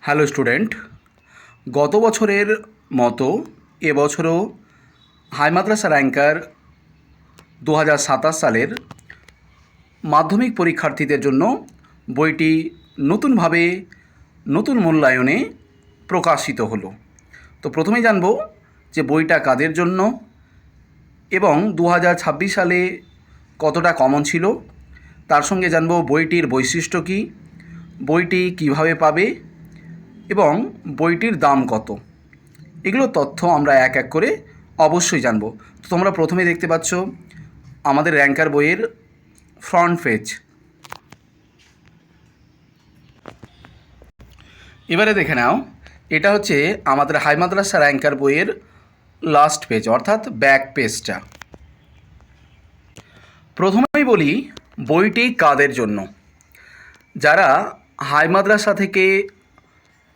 Hello student, গত বছরের মতো এবছরও হাই মাদ্রাসা র্যাঙ্কার 2027 সালের মাধ্যমিক পরীক্ষার্থীদের জন্য বইটি নতুনভাবে নতুন মূল্যায়নে প্রকাশিত হলো। তো প্রথমেই জানব যে বইটা কাদের জন্য এবং 2026 সালে কতটা কমন ছিল, তার সঙ্গে জানব বইটির বৈশিষ্ট্য কী, বইটি কিভাবে পাবে এবং বইটির দাম কত। এগুলো তথ্য আমরা এক এক করে অবশ্যই জানব। তো তোমরা প্রথমে দেখতে পাচ্ছ আমাদের র্যাঙ্কার বইয়ের ফ্রন্ট পেজ। এবারে দেখে নাও, এটা হচ্ছে আমাদের হাই মাদ্রাসা র্যাঙ্কার বইয়ের লাস্ট পেজ, অর্থাৎ ব্যাক পেজটা। প্রথমেই বলি বইটি কাদের জন্য। যারা হাই মাদ্রাসা থেকে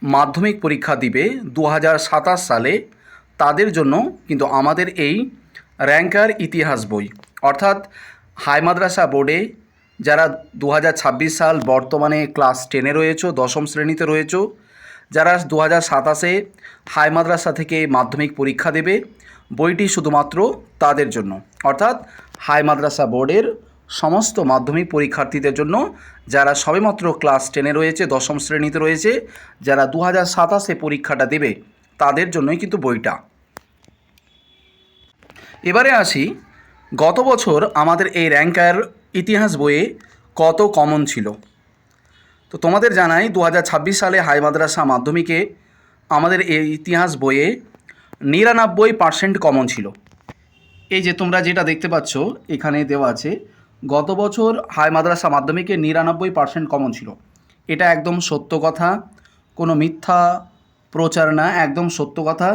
মাধ্যমিক পরীক্ষা দিবে 2027 সালে, তাদের জন্য কিন্তু আমাদের এই র্যাঙ্কার ইতিহাস বই, অর্থাৎ হাই মাদ্রাসা বোর্ডে যারা 2026 সাল বর্তমানে ক্লাস 10-এ রয়েছো, দশম শ্রেণীতে রয়েছো, যারা 2027-এ হাই মাদ্রাসা থেকে মাধ্যমিক পরীক্ষা দেবে, বইটি শুধুমাত্র তাদের জন্য, অর্থাৎ হাই মাদ্রাসা বোর্ডের সমস্ত মাধ্যমিক পরীক্ষার্থীদের জন্য যারা সবেমাত্র ক্লাস 10-এ রয়েছে, দশম শ্রেণীতে রয়েছে, যারা 2027-এ পরীক্ষাটা দেবে, তাদের জন্যই কিন্তু বইটা। এবারে আসি, গত বছর আমাদের এই র্যাঙ্কার ইতিহাস বইয়ে কত কমন ছিল। তো তোমাদের জানাই 2026 সালে হাই মাদ্রাসা মাধ্যমিকে আমাদের এই ইতিহাস বইয়ে 99% কমন ছিল। এই যে তোমরা যেটা দেখতে পাচ্ছ এখানে দেওয়া আছে, গত বছর হাই মাদ্রাসা মাধ্যমিকে 99% কমন ছিল। এটা একদম সত্য কথা, কোনো মিথ্যা প্রচার না, একদম সত্য কথা।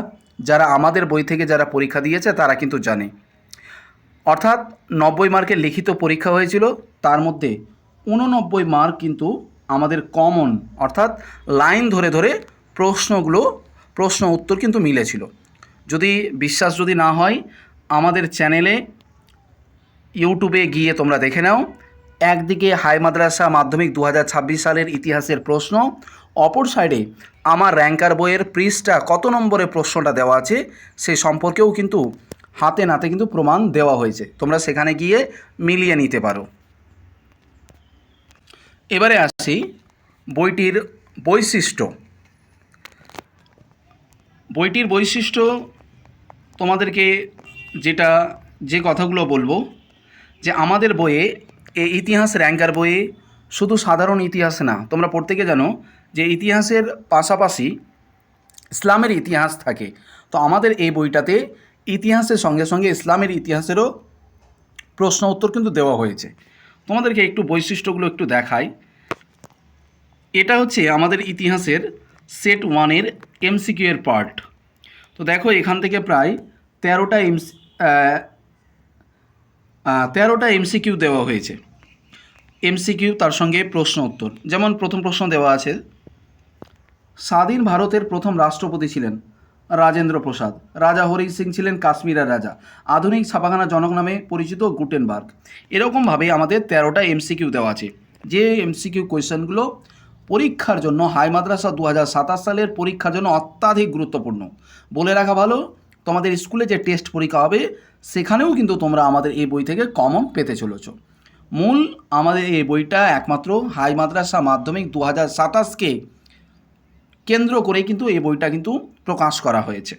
যারা আমাদের বই থেকে যারা পরীক্ষা দিয়েছে তারা কিন্তু জানে। অর্থাৎ 90 মার্কের লিখিত পরীক্ষা হয়েছিল, তার মধ্যে 89 মার্ক কিন্তু আমাদের কমন, অর্থাৎ লাইন ধরে ধরে প্রশ্ন উত্তর কিন্তু মিলেছিল। যদি বিশ্বাস যদি না হয়, আমাদের চ্যানেলে ইউটিউবে গিয়ে তোমরা দেখে নাও। একদিকে হাই মাদ্রাসা মাধ্যমিক 2026 সালের ইতিহাসের প্রশ্ন, অপর সাইডে আমার র্যাঙ্কার বইয়ের পৃষ্ঠা কত নম্বরে প্রশ্নটা দেওয়া আছে সে সম্পর্কেও কিন্তু হাতে নাতে কিন্তু প্রমাণ দেওয়া হয়েছে। তোমরা সেখানে গিয়ে মিলিয়ে নিতে পারো। এবারে আসি বইটির বৈশিষ্ট্য। বইটির বৈশিষ্ট্য তোমাদেরকে যে কথাগুলো বলবো, যে আমাদের বইয়ে এই ইতিহাস র্যাঙ্কার বইয়ে শুধু সাধারণ ইতিহাস না, তোমরা প্রত্যেকে জানো যে ইতিহাসের পাশাপাশি ইসলামের ইতিহাস থাকে। তো আমাদের এই বইটাতে ইতিহাসের সঙ্গে সঙ্গে ইসলামের ইতিহাসেরও প্রশ্ন উত্তর কিন্তু দেওয়া হয়েছে। তোমাদেরকে একটু বৈশিষ্ট্যগুলো একটু দেখাই। এটা হচ্ছে আমাদের ইতিহাসের সেট 1-এর এমসিকিউ এর পার্ট। তো দেখো এখান থেকে প্রায় 13টা এমসিকিউ দেওয়া হয়েছে। এমসিকিউ তার সঙ্গে প্রশ্ন উত্তর। যেমন প্রথম প্রশ্ন দেওয়া আছে, স্বাধীন ভারতের প্রথম রাষ্ট্রপতি ছিলেন রাজেন্দ্র প্রসাদ, রাজা হরি সিং ছিলেন কাশ্মীরের রাজা, আধুনিক ছাপাখানা জনক নামে পরিচিত গুটেনবার্গ। এরকমভাবে আমাদের 13টা এমসিকিউ দেওয়া আছে, যে এমসিকিউ কোয়েশ্চেনগুলো পরীক্ষার জন্য হাই মাদ্রাসা 2027 সালের পরীক্ষার জন্য অত্যাধিক গুরুত্বপূর্ণ। বলে রাখা ভালো, তোমাদের স্কুলে যে টেস্ট পরীক্ষা হবে সেখানেও কিন্তু তোমরা আমাদের এই বই থেকে কমন পেতে চলেছো। মূল আমাদের এই বইটা একমাত্র হাই মাদ্রাসা মাধ্যমিক 2027-কে কেন্দ্র করে কিন্তু এই বইটা কিন্তু প্রকাশ করা হয়েছে।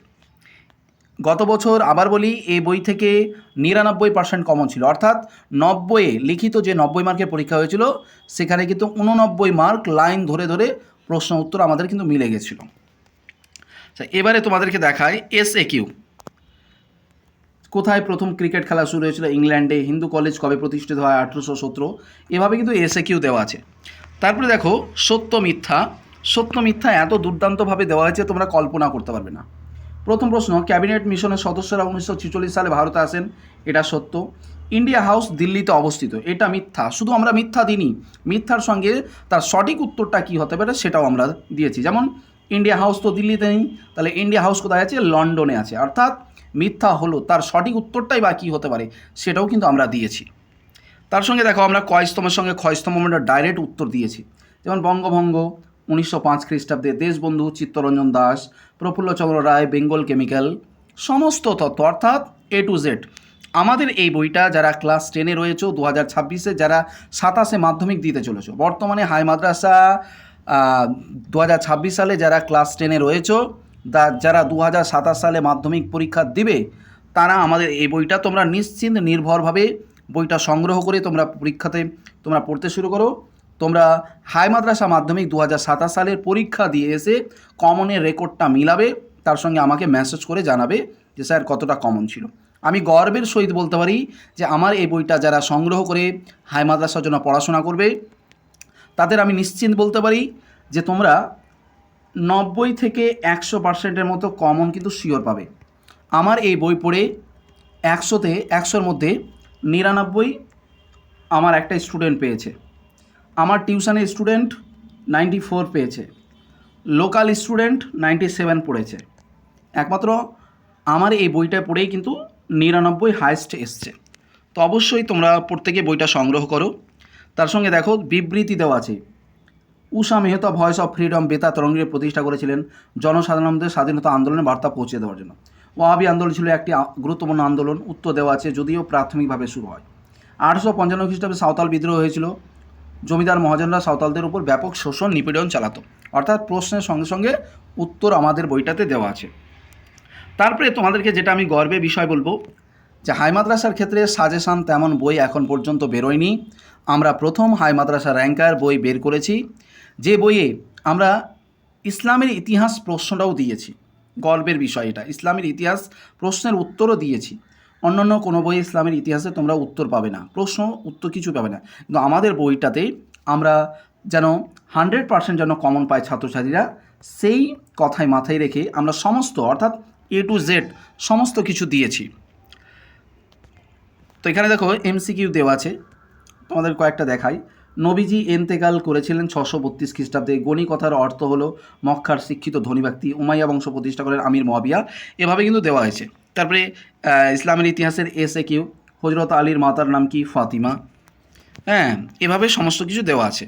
গত বছর আবার বলি, এই বই থেকে 99% কমন ছিল, অর্থাৎ 90-এ লিখিত যে 90 মার্কের পরীক্ষা হয়েছিল সেখানে কিন্তু 89 মার্ক লাইন ধরে ধরে প্রশ্ন উত্তর আমাদের কিন্তু মিলে গেছিল। এবারে তোমাদেরকে দেখায় এসএকিউ। কোথায় প্রথম ক্রিকেট খেলা শুরু হয়েছিল? ইংল্যান্ডে। হিন্দু কলেজ কবে প্রতিষ্ঠিত হয়? 1817। এভাবে কিন্তু এসএকিউ দেওয়া আছে। তারপরে দেখো সত্য মিথ্যা। সত্য মিথ্যা এত দুর্দান্তভাবে দেওয়া হয়েছে তোমরা কল্পনা করতে পারবে না। প্রথম প্রশ্ন, ক্যাবিনেট মিশনের সদস্যরা 1946 সালে ভারতে আসেন, এটা সত্য। ইন্ডিয়া হাউস দিল্লিতে অবস্থিত, এটা মিথ্যা। শুধু আমরা মিথ্যা দিইনি, মিথ্যার সঙ্গে তার সঠিক উত্তরটা কী হতে পারে সেটাও আমরা দিয়েছি। যেমন ইন্ডিয়া হাউস তো দিল্লিতে নেই, তাহলে ইন্ডিয়া হাউস কোথায় আছে? লন্ডনে আছে। অর্থাৎ মিথ্যা হলো, তার সঠিক উত্তরটাই বা কী হতে পারে সেটাও কিন্তু আমরা দিয়েছি। তার সঙ্গে দেখো আমরা কয়স্তমের সঙ্গে ক্ষয়স্তম আমরা ডাইরেক্ট উত্তর দিয়েছি। যেমন বঙ্গভঙ্গ 1905 খ্রিস্টাব্দে, দেশবন্ধু, চিত্তরঞ্জন দাস, প্রফুল্লচন্দ্র রায়, বেঙ্গল কেমিক্যাল, সমস্ত তথ্য অর্থাৎ A to Z। আমাদের এই বইটা যারা ক্লাস 10-এ রয়েছে, 2026-এ যারা 27-এ মাধ্যমিক দিতে চলেছো, বর্তমানে হাই মাদ্রাসা 2026 সালে যারা ক্লাস 10-এ রয়েছে, যারা 2027 সালে মাধ্যমিক পরীক্ষা দিবে, তারা আমাদের এই বইটা তোমরা নিশ্চিন্ত নির্ভরভাবে বইটা সংগ্রহ করে তোমরা পরীক্ষাতে তোমরা পড়তে শুরু করো। তোমরা হাই মাদ্রাসা মাধ্যমিক 2027 সালের পরীক্ষা দিয়ে এসে কমনের রেকর্ডটা মিলাবে, তার সঙ্গে আমাকে মেসেজ করে জানাবে যে স্যার কতটা কমন ছিল। আমি গর্বের সহিত বলতে পারি যে আমার এই বইটা যারা সংগ্রহ করে হাই মাদ্রাসার জন্য পড়াশোনা করবে, তাদের আমি নিশ্চিন্ত বলতে পারি যে তোমরা 90 থেকে 100% মতো কমন কিন্তু শিওর পাবে। আমার এই বই পড়ে 100-তে 100-র মধ্যে 99 আমার একটা স্টুডেন্ট পেয়েছে। আমার টিউশনের স্টুডেন্ট 94 পেয়েছে, লোকাল স্টুডেন্ট 97 পড়েছে। একমাত্র আমার এই বইটা পড়েই কিন্তু 99 হাইয়েস্ট এসছে। তো অবশ্যই তোমরা প্রত্যেকে বইটা সংগ্রহ করো। তার সঙ্গে দেখো বিবৃতি দেওয়া আছে। উষা মেহতা ভয়েস অফ ফ্রিডম বেতার তরঙ্গের প্রতিষ্ঠা করেছিলেন জনসাধারণদের স্বাধীনতা আন্দোলনের বার্তা পৌঁছে দেওয়ার জন্য। ওয়াহাবি আন্দোলন ছিল একটি গুরুত্বপূর্ণ আন্দোলন, উত্তর দেওয়া আছে, যদিও প্রাথমিকভাবে শুরু হয়। 855 খ্রিস্টাব্দে সাঁওতাল বিদ্রোহ হয়েছিল। জমিদার মহাজনরা সাঁওতালদের উপর ব্যাপক শোষণ নিপীড়ন চালাতো। অর্থাৎ প্রশ্নের সঙ্গে সঙ্গে উত্তর আমাদের বইটাতে দেওয়া আছে। তারপরে তোমাদেরকে যেটা আমি গর্বে বিষয় বলবো যে হাই মাদ্রাসার ক্ষেত্রে সাজেশান তেমন বই এখন পর্যন্ত বেরোয়নি। আমরা প্রথম হাই মাদ্রাসা র্যাঙ্কার বই বের করেছি, যে বইয়ে আমরা ইসলামের ইতিহাস প্রশ্নটাও দিয়েছি। গর্বের বিষয় এটা, ইসলামের ইতিহাস প্রশ্নের উত্তরও দিয়েছি। অন্যান্য কোনো বই ইসলামের ইতিহাসে তোমরা উত্তর পাবে না, প্রশ্ন উত্তর কিছু পাবে না, কিন্তু আমাদের বইটাতে আমরা যেন 100% যেন কমন পায় ছাত্রছাত্রীরা, সেই কথাই মাথায় রেখে আমরা সমস্ত অর্থাৎ A to Z সমস্ত কিছু দিয়েছি। তো এখানে দেখো MCQ দেওয়া আছে, তোমাদের কয়েকটা দেখাই। নবীজি এন্তেকাল করেছিলেন 632 খ্রিস্টাব্দে। গণি কথার অর্থ হলো মক্কার শিক্ষিত ধনী ব্যক্তি। উমাইয়া বংশ প্রতিষ্ঠা করেন আমির মুয়াবিয়া। এভাবে কিন্তু দেওয়া হয়েছে। তারপরে ইসলামের ইতিহাসের SAQ, হজরত আলীর মাতার নাম কি? ফাতিমা। হ্যাঁ, এভাবে সমস্ত কিছু দেওয়া আছে।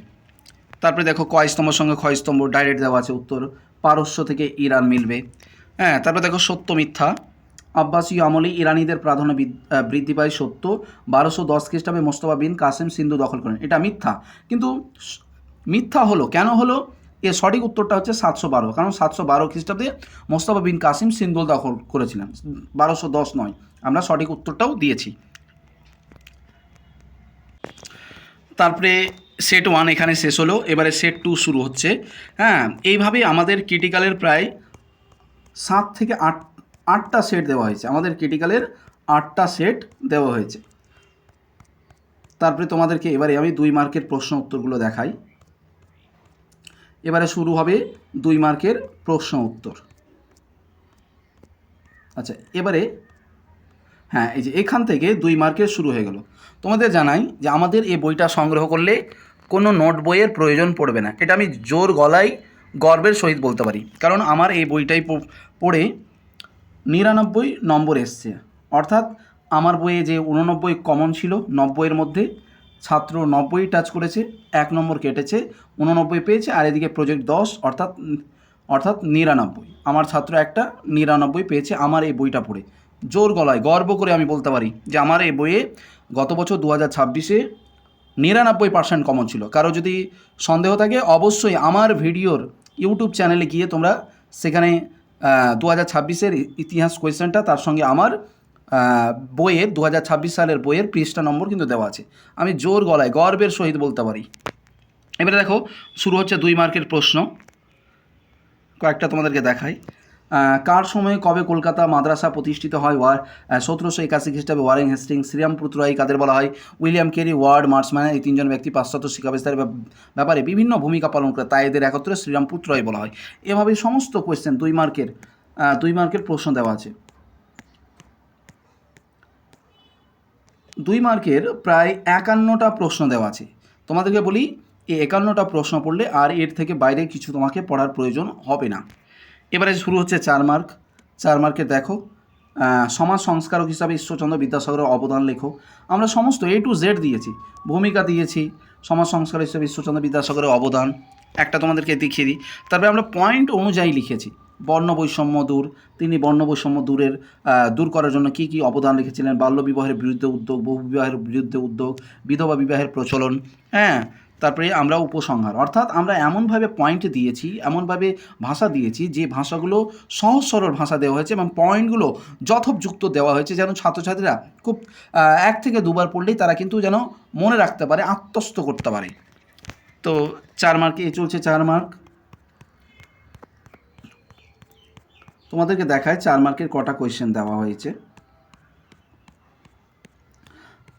তারপরে দেখো ক স্তম্ভর সঙ্গে খ স্তম্ভ ডাইরেক্ট দেওয়া আছে উত্তর, পারস্য থেকে ইরান মিলবে। হ্যাঁ, তারপরে দেখো সত্য মিথ্যা। আব্বাসীয় আমলে ইরানিদের প্রাধান্য বৃদ্ধি পায় সত্য। 1210 খ্রিস্টাব্দে মোস্তফা বিন কাসেম সিন্ধু দখল করেন, এটা মিথ্যা। কিন্তু মিথ্যা হলো কেন হলো? এর সঠিক উত্তরটা হচ্ছে 712, কারণ 712 খ্রিস্টাব্দে মোস্তফা বিন কাসেম সিন্ধু দখল করেছিলেন, 1210 নয়। আমরা সঠিক উত্তরটাও দিয়েছি। তারপরে সেট 1 এখানে শেষ হলো, এবারে সেট 2 শুরু হচ্ছে। হ্যাঁ, এইভাবে আমাদের ক্রিটিক্যালের প্রায় 7 থেকে 8টা সেট দেওয়া হয়েছে। আমাদের ক্রিটিক্যালের 8টা সেট দেওয়া হয়েছে। তারপরে তোমাদেরকে এবারে আমি 2 মার্কের প্রশ্ন উত্তরগুলো দেখাই। এবারে শুরু হবে 2 মার্কের প্রশ্ন উত্তর। আচ্ছা, এবারে হ্যাঁ, এই যে এখান থেকে 2 মার্কের শুরু হয়ে গেল। তোমাদের জানাই যে আমাদের এই বইটা সংগ্রহ করলে কোনো নোট বইয়ের প্রয়োজন পড়বে না। এটা আমি জোর গলায় গর্বের সহিত বলতে পারি, কারণ আমার এই বইটাই পড়ে 99 নম্বর এসছে। অর্থাৎ আমার বইয়ে যে 89 কমন ছিল 90-এর মধ্যে, ছাত্র 90 টাচ করেছে, 1 নম্বর কেটেছে, 89 পেয়েছে, আর এদিকে প্রজেক্ট 10 অর্থাৎ 99। আমার ছাত্র একটা 99 পেয়েছে আমার এই বইটা পড়ে। জোর গলায় গর্ব করে আমি বলতে পারি যে আমার এই বইয়ে গত বছর 2026-এ 99% কমন ছিল। কারো যদি সন্দেহ থাকে অবশ্যই আমার ভিডিওর ইউটিউব চ্যানেলে গিয়ে তোমরা সেখানে 2026-এর ইতিহাস কোয়েশ্চেনটা, তার সঙ্গে আমার বইয়ের 2026 সালের বইয়ের পৃষ্ঠা নম্বর কিন্তু দেওয়া আছে। আমি জোর গলায় গর্বের সহিত বলতে পারি। এবারে দেখো শুরু হচ্ছে 2 মার্কের প্রশ্ন, কয়েকটা তোমাদেরকে দেখাই। কার সময়ে কবে কলকাতা মাদ্রাসা প্রতিষ্ঠিত হয়? 1781 খ্রিস্টাব্দে ওয়ারেন হেস্টিংস। শ্রীরামপুত্র রায় কাদের বলা হয়? William Carey, Ward Marshman. এই 3জন ব্যক্তি পাশ্চাত্য শিক্ষা বিস্তারের ব্যাপারে বিভিন্ন ভূমিকা পালন করে, তাই এদের একত্রে শ্রীরামপুত্র রায় বলা হয়। এভাবেই সমস্ত কোয়েশ্চেন 2 মার্কের প্রশ্ন দেওয়া আছে। 2 মার্কের প্রায় 51টা প্রশ্ন দেওয়া আছে। তোমাদেরকে বলি এই 51টা প্রশ্ন পড়লে আর এর থেকে বাইরে কিছু তোমাকে পড়ার প্রয়োজন হবে না। এবারে শুরু হচ্ছে 4 মার্ক। 4 মার্কে দেখো সমাজ সংস্কারক হিসাবে ঈশ্বরচন্দ্র বিদ্যাসাগরের অবদান লেখো। আমরা সমস্ত A to Z দিয়েছি, ভূমিকা দিয়েছি, সমাজ সংস্কারক হিসাবে ঈশ্বরচন্দ্র বিদ্যাসাগরের অবদান, একটা তোমাদেরকে দেখিয়ে দিই। তারপরে আমরা পয়েন্ট অনুযায়ী লিখেছি। বর্ণ বৈষম্য দূর, তিনি বর্ণ বৈষম্য দূর করার জন্য কী কী অবদান রেখেছিলেন, বাল্যবিবাহের বিরুদ্ধে উদ্যোগ, বহুবিবাহের বিরুদ্ধে উদ্যোগ, বিধবা বিবাহের প্রচলন, হ্যাঁ। তারপরে আমরা উপসংহার, অর্থাৎ আমরা এমনভাবে পয়েন্ট দিয়েছি, এমনভাবে ভাষা দিয়েছি যে ভাষাগুলো সহজ সরল ভাষা দেওয়া হয়েছে এবং পয়েন্টগুলো যথোপযুক্ত দেওয়া হয়েছে, যেন ছাত্রছাত্রীরা খুব 1 থেকে 2 বার পড়লেই তারা কিন্তু যেন মনে রাখতে পারে, আত্মস্থ করতে পারে। তো 4 মার্কে এই চলছে 4 মার্ক। তোমাদেরকে দেখায় 4 মার্কের কটা কোয়েশ্চেন দেওয়া হয়েছে।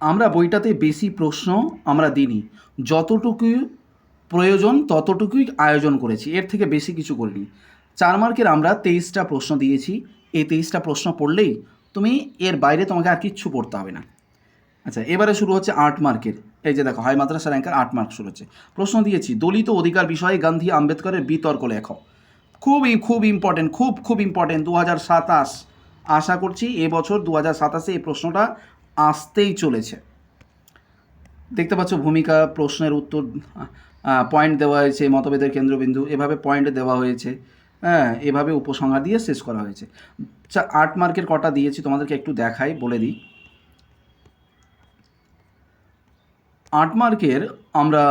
আমরা বইটাতে বেশি প্রশ্ন আমরা দিইনি, যতটুকু প্রয়োজন ততটুকুই আয়োজন করেছি, এর থেকে বেশি কিছু করিনি। 4 মার্কের আমরা 23টা প্রশ্ন দিয়েছি। এই 23টা প্রশ্ন পড়লেই তুমি এর বাইরে তোমাকে আর কিচ্ছু পড়তে হবে না। আচ্ছা, এবারে শুরু হচ্ছে 8 মার্কের। এই যে দেখো, হাই মাদ্রাসা র্যাঙ্কার 8 মার্ক শুরু হচ্ছে। প্রশ্ন দিয়েছি, দলিত অধিকার বিষয়ে গান্ধী আম্বেদকরের বিতর্ক লেখো। খুব ইম্পর্টেন্ট, খুব ইম্পর্টেন্ট। 2027, আশা করছি এবছর 2027-এ এই প্রশ্নটা আসতেই চলেছে। দেখতে পাচ্ছ ভূমিকা, প্রশ্নের উত্তর, পয়েন্ট দেওয়া হয়েছে, মতভেদের কেন্দ্রবিন্দু, এভাবে পয়েন্ট দেওয়া হয়েছে, হ্যাঁ, এভাবে উপসংহার দিয়ে শেষ করা হয়েছে। 8 মার্কের কটা দিয়েছি তোমাদেরকে একটু দেখাই, বলে দিই। 8 মার্কের আমরা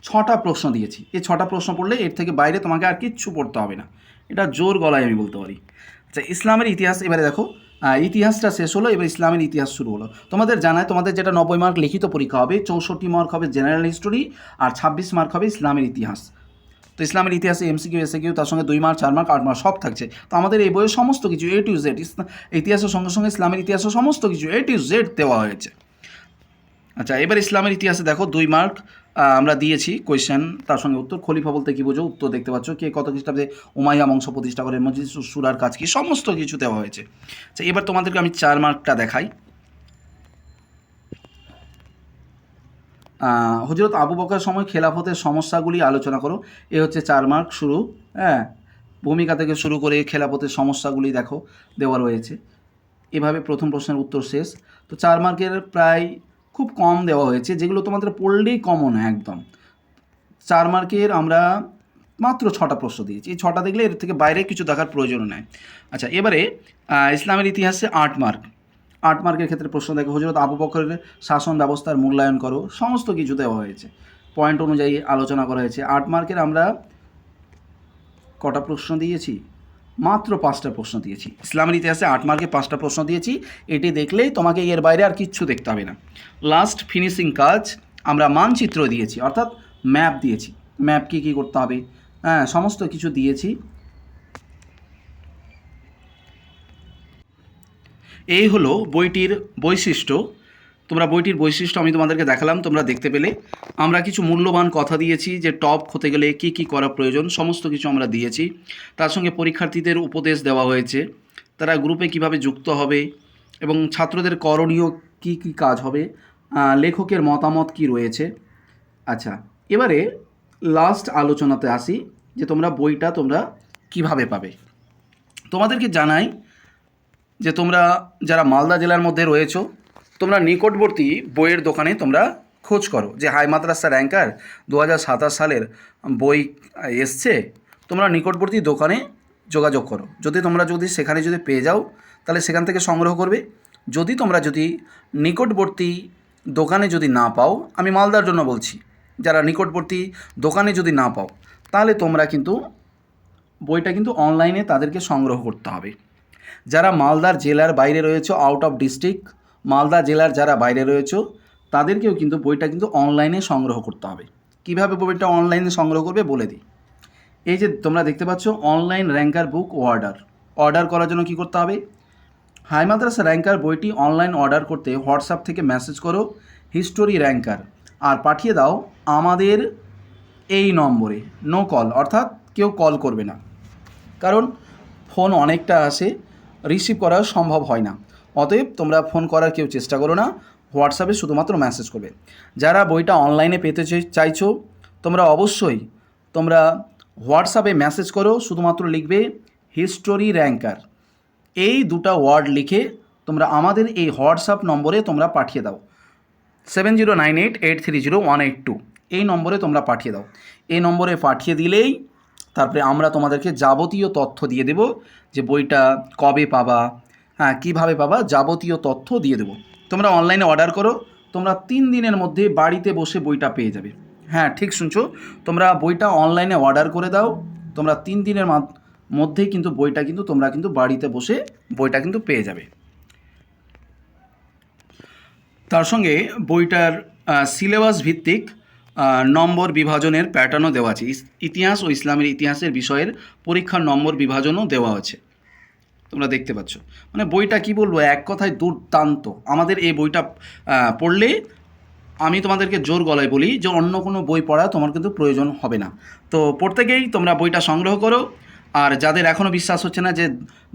6টা প্রশ্ন দিয়েছি। এই 6টা প্রশ্ন পড়লে এর থেকে বাইরে তোমাকে আর কিচ্ছু পড়তে হবে না, এটা জোর গলায় আমি বলতে পারি। আচ্ছা, ইসলামের ইতিহাস, এবারে দেখো ইতিহাসটা শেষ হলো, এবার ইসলামের ইতিহাস শুরু হলো। তোমাদের জানায়, তোমাদের যেটা 90 মার্ক লিখিত পরীক্ষা হবে, 64 মার্ক হবে জেনারেল হিস্টোরি, আর 26 মার্ক হবে ইসলামের ইতিহাস। তো ইসলামের ইতিহাসে এমসিকিউ, এসএকিউ, তার সঙ্গে 2 মার্ক, 4 মার্ক, 8 মার্ক সব থাকছে। তো আমাদের এই বইয়ের সমস্ত কিছু A to Z, ইতিহাসের সঙ্গে সঙ্গে ইসলামের ইতিহাসের সমস্ত কিছু A to Z দেওয়া হয়েছে। আচ্ছা, এবার ইসলামের ইতিহাসে দেখো 2 মার্ক আমরা দিয়েছি কোয়েশ্চেন, তার সঙ্গে উত্তর। খলিফা বলতে কী বোঝো, উত্তর দেখতে পাচ্ছ। কে কত খ্রিস্টাব্দে উমাইয়া বংশ প্রতিষ্ঠা করে, মসজিদ সুরার কাজ কি, সমস্ত কিছু দেওয়া হয়েছে। আচ্ছা, এবার তোমাদেরকে আমি 4 মার্কটা দেখাই। হযরত আবু বকর সময় খেলাফতের সমস্যাগুলি আলোচনা করো। এ হচ্ছে 4 মার্ক শুরু, হ্যাঁ। ভূমিকা থেকে শুরু করে খেলাফতের সমস্যাগুলি দেখো দেওয়া রয়েছে। এভাবে প্রথম প্রশ্নের উত্তর শেষ। তো 4 মার্কের প্রায় খুব কম দেওয়া হয়েছে, যেগুলো তোমাদের পড়লেই কমন একদম। 4 মার্কের আমরা মাত্র 6টা প্রশ্ন দিয়েছি। এই 6টা দেখলে এর থেকে বাইরে কিছু দেখার প্রয়োজন নেই। আচ্ছা, এবারে ইসলামের ইতিহাসে 8 মার্ক। 8 মার্কের ক্ষেত্রে প্রশ্ন দেখো, হযরত আবু বকরের শাসন ব্যবস্থার মূল্যায়ন করো। সমস্ত কিছু দেওয়া হয়েছে, পয়েন্ট অনুযায়ী আলোচনা করা হয়েছে। 8 মার্কের আমরা কটা প্রশ্ন দিয়েছি, মাত্র 5টা প্রশ্ন দিয়েছি। ইসলামের ইতিহাসে 8 মার্কে 5টা প্রশ্ন দিয়েছি। এটি দেখলেই তোমাকে এর বাইরে আর কিচ্ছু দেখতে হবে না। লাস্ট ফিনিশিং কাজ, আমরা মানচিত্র দিয়েছি, অর্থাৎ ম্যাপ দিয়েছি। ম্যাপ কী করতে হবে, হ্যাঁ, সমস্ত কিছু দিয়েছি। এই হলো বইটির বৈশিষ্ট্য। তোমরা বইটির বৈশিষ্ট্য আমি তোমাদেরকে দেখালাম, তোমরা দেখতে পেলে। আমরা কিছু মূল্যবান কথা দিয়েছি, যে টপ হতে গেলে কী কী করা প্রয়োজন, সমস্ত কিছু আমরা দিয়েছি। তার সঙ্গে পরীক্ষার্থীদের উপদেশ দেওয়া হয়েছে, তারা গ্রুপে কিভাবে যুক্ত হবে এবং ছাত্রদের করণীয় কী কী কাজ হবে, লেখকের মতামত কি রয়েছে। আচ্ছা, এবারে লাস্ট আলোচনাতে আসি, যে তোমরা বইটা তোমরা কিভাবে পাবে। তোমাদেরকে জানাই যে তোমরা যারা মালদা জেলার মধ্যে রয়েছো, তোমরা নিকটবর্তী বইয়ের দোকানে তোমরা খোঁজ করো, যে হাই মাদ্রাসা র্যাঙ্কার 2027 সালের বই এসছে। তোমরা নিকটবর্তী দোকানে যোগাযোগ করো। যদি সেখানে পেয়ে যাও, তাহলে সেখান থেকে সংগ্রহ করবে। তোমরা নিকটবর্তী দোকানে যদি না পাও, আমি মালদার জন্য বলছি, যারা নিকটবর্তী দোকানে যদি না পাও, তাহলে তোমরা কিন্তু বইটা কিন্তু অনলাইনে তাদেরকে সংগ্রহ করতে হবে। যারা মালদার জেলার বাইরে রয়েছে, আউট অফ ডিস্ট্রিক্ট, মালদা জেলার যারা বাইরে রয়েছে, তাদেরকেও কিন্তু বইটা কিন্তু অনলাইনে সংগ্রহ করতে হবে। কিভাবে বইটা অনলাইনে সংগ্রহ করবে বলে দিই। এই যে তোমরা দেখতে পাচ্ছ, অনলাইন র্যাঙ্কার বুক অর্ডার করার জন্য কি করতে হবে, হাই মাদ্রাসা র্যাঙ্কার বইটি অনলাইন অর্ডার করতে হোয়াটসঅ্যাপ থেকে মেসেজ করো হিস্টোরি র্যাঙ্কার, আর পাঠিয়ে দাও আমাদের এই নম্বরে। নো কল, অর্থাৎ কেউ কল করবে না, কারণ ফোন অনেকটা আসে, রিসিভ করা সম্ভব হয় না। অতএব তোমরা ফোন করার কেউ চেষ্টা করো না, হোয়াটসঅ্যাপে শুধুমাত্র মেসেজ করবে। যারা বইটা অনলাইনে পেতে চাইছো, তোমরা অবশ্যই হোয়াটসঅ্যাপে মেসেজ করো, শুধুমাত্র লিখবে হিস্টোরি র্যাঙ্কার, এই 2টা ওয়ার্ড লিখে তোমরা আমাদের এই হোয়াটসঅ্যাপ নম্বরে তোমরা পাঠিয়ে দাও, 7098830182। এই নম্বরে তোমরা পাঠিয়ে দাও। এই নম্বরে পাঠিয়ে দিলেই তারপরে আমরা তোমাদেরকে যাবতীয় তথ্য দিয়ে দেব, যে বইটা কবে পাবা, হ্যাঁ কীভাবে পাবা, যাবতীয় তথ্য দিয়ে দেবো। তোমরা অনলাইনে অর্ডার করো, তোমরা 3 দিনের মধ্যে বাড়িতে বসে বইটা পেয়ে যাবে। হ্যাঁ ঠিক শুনছো, তোমরা বইটা অনলাইনে অর্ডার করে দাও, তোমরা 3 দিনের মধ্যেই কিন্তু বইটা কিন্তু তোমরা কিন্তু বাড়িতে বসে বইটা কিন্তু পেয়ে যাবে। তার সঙ্গে বইটার সিলেবাস ভিত্তিক নম্বর বিভাজনের প্যাটার্নও দেওয়া আছে। ইতিহাস ও ইসলামের ইতিহাসের বিষয়ের পরীক্ষার নম্বর বিভাজনও দেওয়া আছে, তোমরা দেখতে পাচ্ছ। মানে বইটা কি বলবো, এক কথায় দুর্দান্ত। আমাদের এই বইটা পড়লে আমি তোমাদেরকে জোর গলায় বলি যে অন্য কোনো বই পড়া তোমার কিন্তু প্রয়োজন হবে না। তো প্রত্যেকেই তোমরা বইটা সংগ্রহ করো। আর যাদের এখনও বিশ্বাস হচ্ছে না যে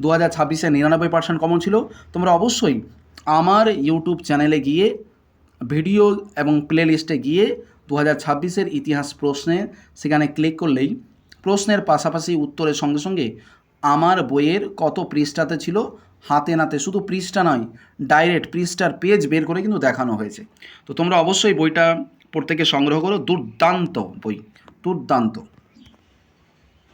2026-এ 99% কমন ছিল, তোমরা অবশ্যই আমার ইউটিউব চ্যানেলে গিয়ে ভিডিও এবং প্লে লিস্টে গিয়ে 2026-এর ইতিহাস প্রশ্নে সেখানে ক্লিক করলেই প্রশ্নের পাশাপাশি উত্তরের সঙ্গে সঙ্গে আমার বইয়ের কত পৃষ্ঠাতে ছিল হাতে নাতে, শুধু পৃষ্ঠা নয় ডাইরেক্ট পৃষ্ঠার পেজ বের করে কিন্তু দেখানো হয়েছে। তো তোমরা অবশ্যই বইটা প্রত্যেকে সংগ্রহ করো, দুর্দান্ত বই, দুর্দান্ত।